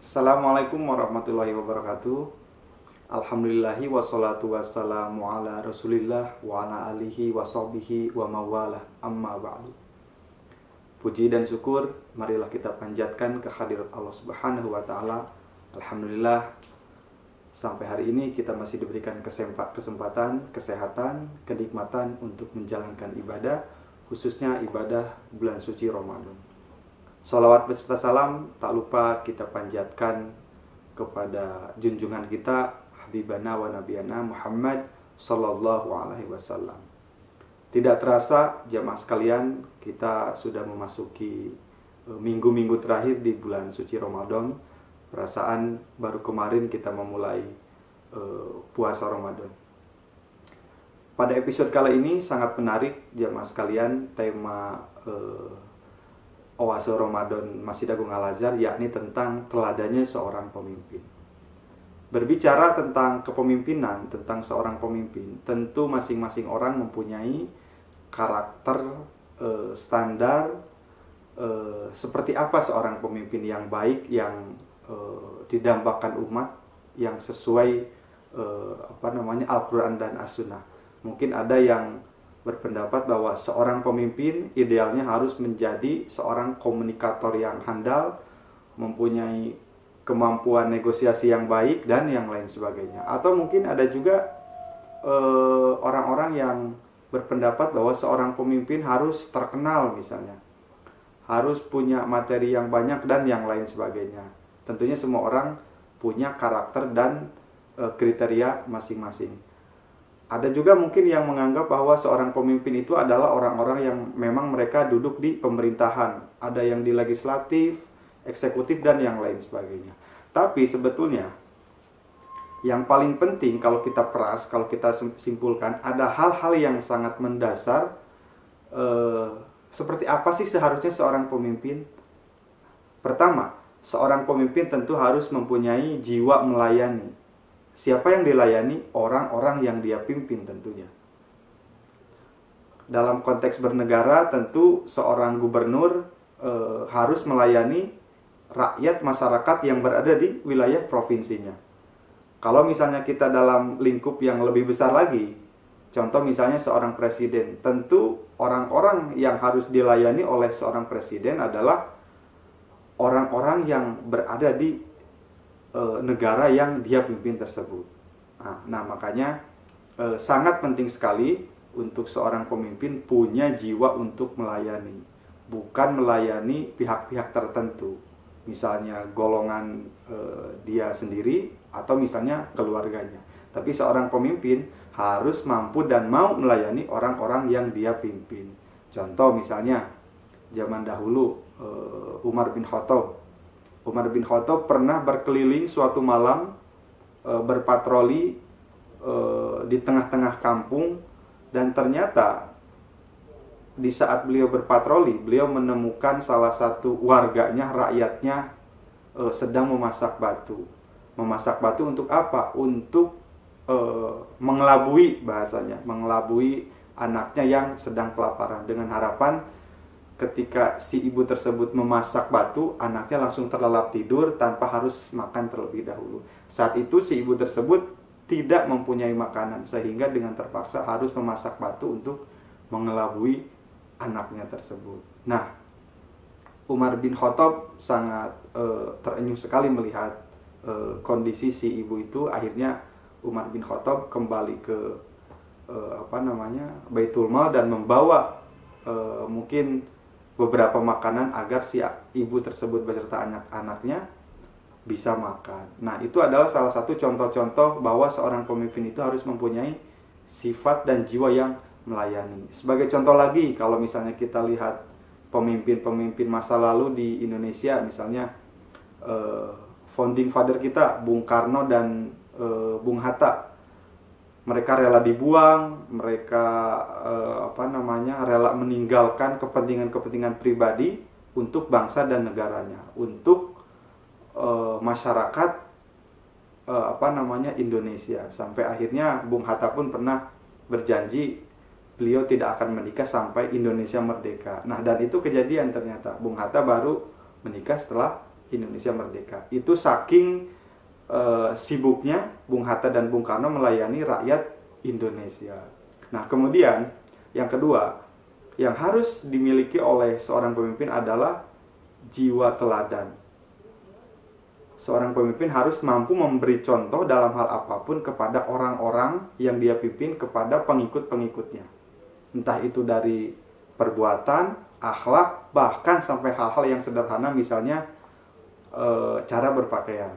Assalamualaikum warahmatullahi wabarakatuh. Alhamdulillahi wassalatu wassalamu ala rasulillah wa ala alihi wa sahbihi wa mawalah amma ba'du. Puji dan syukur marilah kita panjatkan kehadirat Allah Subhanahu wa taala. Alhamdulillah sampai hari ini kita masih diberikan kesempatan, kesehatan, kenikmatan untuk menjalankan ibadah, khususnya ibadah bulan suci Ramadan. Sholawat beserta salam tak lupa kita panjatkan kepada junjungan kita Habibana wa Nabiyana Muhammad Sallallahu Alaihi Wasallam. Tidak terasa jamaah sekalian, kita sudah memasuki minggu-minggu terakhir di bulan suci Ramadan. Perasaan baru kemarin kita memulai puasa Ramadan. Pada episode kali ini sangat menarik jamaah sekalian, tema Oase Ramadan Masjid Agung Al-Azhar, yakni tentang teladannya seorang pemimpin. Berbicara tentang kepemimpinan, tentang seorang pemimpin, tentu masing-masing orang mempunyai karakter standar seperti apa seorang pemimpin yang baik, yang didambakan umat, yang sesuai Al-Quran dan As-Sunnah. Mungkin ada yang berpendapat bahwa seorang pemimpin idealnya harus menjadi seorang komunikator yang handal, mempunyai kemampuan negosiasi yang baik, dan yang lain sebagainya. Atau mungkin ada juga orang-orang yang berpendapat bahwa seorang pemimpin harus terkenal misalnya, harus punya materi yang banyak, dan yang lain sebagainya. Tentunya semua orang punya karakter dan kriteria masing-masing. Ada juga mungkin yang menganggap bahwa seorang pemimpin itu adalah orang-orang yang memang mereka duduk di pemerintahan. Ada yang di legislatif, eksekutif, dan yang lain sebagainya. Tapi sebetulnya yang paling penting kalau kita peras, kalau kita simpulkan, ada hal-hal yang sangat mendasar. Seperti apa sih seharusnya seorang pemimpin? Pertama, seorang pemimpin tentu harus mempunyai jiwa melayani. Siapa yang dilayani? Orang-orang yang dia pimpin tentunya. Dalam konteks bernegara, tentu seorang gubernur harus melayani rakyat masyarakat yang berada di wilayah provinsinya. Kalau misalnya kita dalam lingkup yang lebih besar lagi, contoh misalnya seorang presiden, tentu orang-orang yang harus dilayani oleh seorang presiden adalah orang-orang yang berada di negara yang dia pimpin tersebut. Nah makanya sangat penting sekali untuk seorang pemimpin punya jiwa untuk melayani, bukan melayani pihak-pihak tertentu, misalnya golongan dia sendiri atau misalnya keluarganya. Tapi seorang pemimpin harus mampu dan mau melayani orang-orang yang dia pimpin. Contoh misalnya zaman dahulu Umar bin Khattab pernah berkeliling suatu malam, berpatroli di tengah-tengah kampung, dan ternyata di saat beliau berpatroli, beliau menemukan salah satu warganya, rakyatnya sedang memasak batu. Memasak batu untuk apa? Untuk mengelabui, bahasanya, mengelabui anaknya yang sedang kelaparan, dengan harapan ketika si ibu tersebut memasak batu, anaknya langsung terlelap tidur tanpa harus makan terlebih dahulu. Saat itu si ibu tersebut tidak mempunyai makanan, sehingga dengan terpaksa harus memasak batu untuk mengelabui anaknya tersebut. Nah, Umar bin Khattab sangat terenyuh sekali melihat kondisi si ibu itu. Akhirnya Umar bin Khattab kembali ke Baitul Mal dan membawa mungkin beberapa makanan agar si ibu tersebut beserta anak-anaknya bisa makan. Nah, itu adalah salah satu contoh-contoh bahwa seorang pemimpin itu harus mempunyai sifat dan jiwa yang melayani. Sebagai contoh lagi, kalau misalnya kita lihat pemimpin-pemimpin masa lalu di Indonesia, misalnya founding father kita Bung Karno dan Bung Hatta, mereka rela dibuang, mereka rela meninggalkan kepentingan-kepentingan pribadi untuk bangsa dan negaranya, untuk masyarakat Indonesia. Sampai akhirnya Bung Hatta pun pernah berjanji beliau tidak akan menikah sampai Indonesia merdeka. Nah, dan itu kejadian ternyata. Bung Hatta baru menikah setelah Indonesia merdeka. Itu saking sibuknya Bung Hatta dan Bung Karno melayani rakyat Indonesia. Nah, kemudian yang kedua yang harus dimiliki oleh seorang pemimpin adalah jiwa teladan. Seorang pemimpin harus mampu memberi contoh dalam hal apapun kepada orang-orang yang dia pimpin, kepada pengikut-pengikutnya. Entah itu dari perbuatan, akhlak, bahkan sampai hal-hal yang sederhana, misalnya cara berpakaian.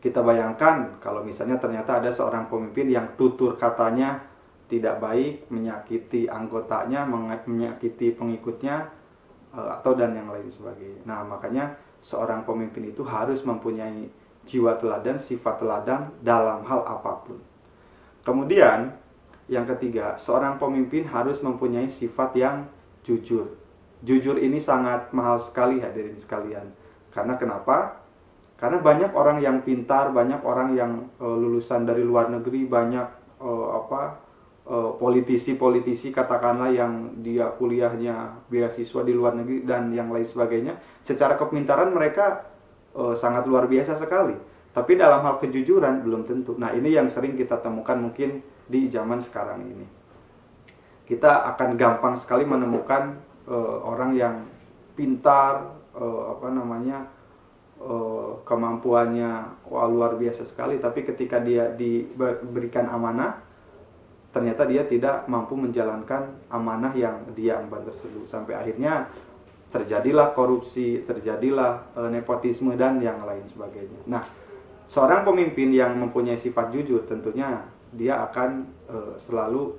Kita bayangkan kalau misalnya ternyata ada seorang pemimpin yang tutur katanya tidak baik, menyakiti anggotanya, menyakiti pengikutnya, atau dan yang lain sebagainya. Nah, makanya seorang pemimpin itu harus mempunyai jiwa teladan, sifat teladan dalam hal apapun. Kemudian, yang ketiga, seorang pemimpin harus mempunyai sifat yang jujur. Jujur ini sangat mahal sekali hadirin sekalian. Karena kenapa? Karena banyak orang yang pintar, banyak orang yang lulusan dari luar negeri, banyak politisi-politisi katakanlah yang dia kuliahnya beasiswa di luar negeri dan yang lain sebagainya. Secara kepintaran mereka sangat luar biasa sekali. Tapi dalam hal kejujuran belum tentu. Nah, ini yang sering kita temukan mungkin di zaman sekarang ini. Kita akan gampang sekali menemukan orang yang pintar, kemampuannya luar biasa sekali, tapi ketika dia diberikan amanah, ternyata dia tidak mampu menjalankan amanah yang dia emban tersebut. Sampai akhirnya terjadilah korupsi, terjadilah nepotisme dan yang lain sebagainya. Nah, seorang pemimpin yang mempunyai sifat jujur tentunya dia akan selalu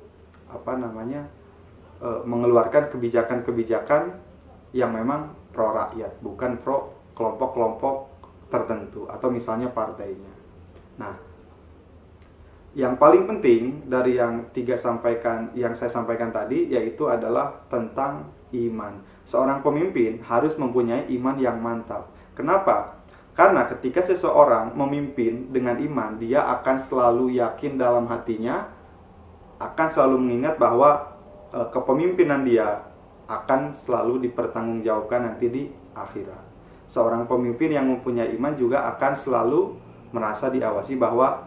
mengeluarkan kebijakan-kebijakan yang memang pro rakyat, bukan pro kelompok-kelompok tertentu atau misalnya partainya. Nah, yang paling penting dari yang saya sampaikan tadi yaitu adalah tentang iman. Seorang pemimpin harus mempunyai iman yang mantap. Kenapa? Karena ketika seseorang memimpin dengan iman, dia akan selalu yakin dalam hatinya, akan selalu mengingat bahwa kepemimpinan dia akan selalu dipertanggungjawabkan nanti di akhirat. Seorang pemimpin yang mempunyai iman juga akan selalu merasa diawasi bahwa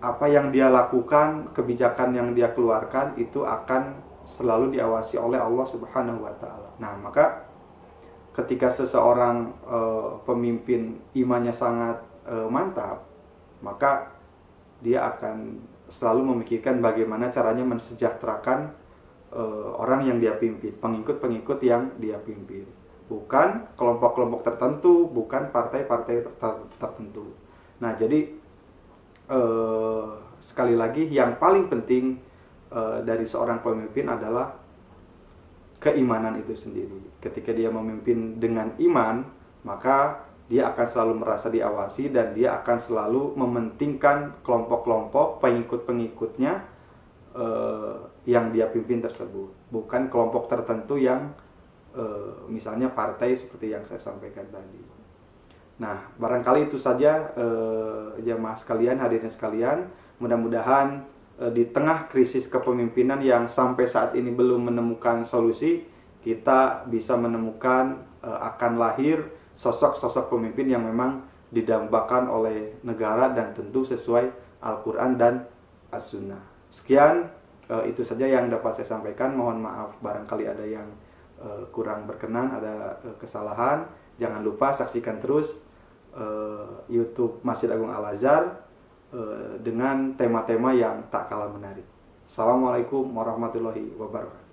apa yang dia lakukan, kebijakan yang dia keluarkan itu akan selalu diawasi oleh Allah Subhanahu wa taala. Nah, maka ketika seseorang pemimpin imannya sangat mantap, maka dia akan selalu memikirkan bagaimana caranya mensejahterakan orang yang dia pimpin, pengikut-pengikut yang dia pimpin. Bukan kelompok-kelompok tertentu, bukan partai-partai tertentu. Nah, jadi sekali lagi yang paling penting dari seorang pemimpin adalah keimanan itu sendiri. Ketika dia memimpin dengan iman, maka dia akan selalu merasa diawasi dan dia akan selalu mementingkan kelompok-kelompok pengikut-pengikutnya yang dia pimpin tersebut, bukan kelompok tertentu yang misalnya partai seperti yang saya sampaikan tadi. Nah, barangkali itu saja jamaah sekalian, hadirin sekalian. Mudah-mudahan di tengah krisis kepemimpinan yang sampai saat ini belum menemukan solusi, kita bisa menemukan akan lahir sosok-sosok pemimpin yang memang didambakan oleh negara dan tentu sesuai Al-Quran dan As-Sunnah. Sekian, itu saja yang dapat saya sampaikan. Mohon maaf barangkali ada yang kurang berkenan, ada kesalahan. Jangan lupa saksikan terus YouTube Masjid Agung Al-Azhar dengan tema-tema yang tak kalah menarik. Assalamualaikum warahmatullahi wabarakatuh.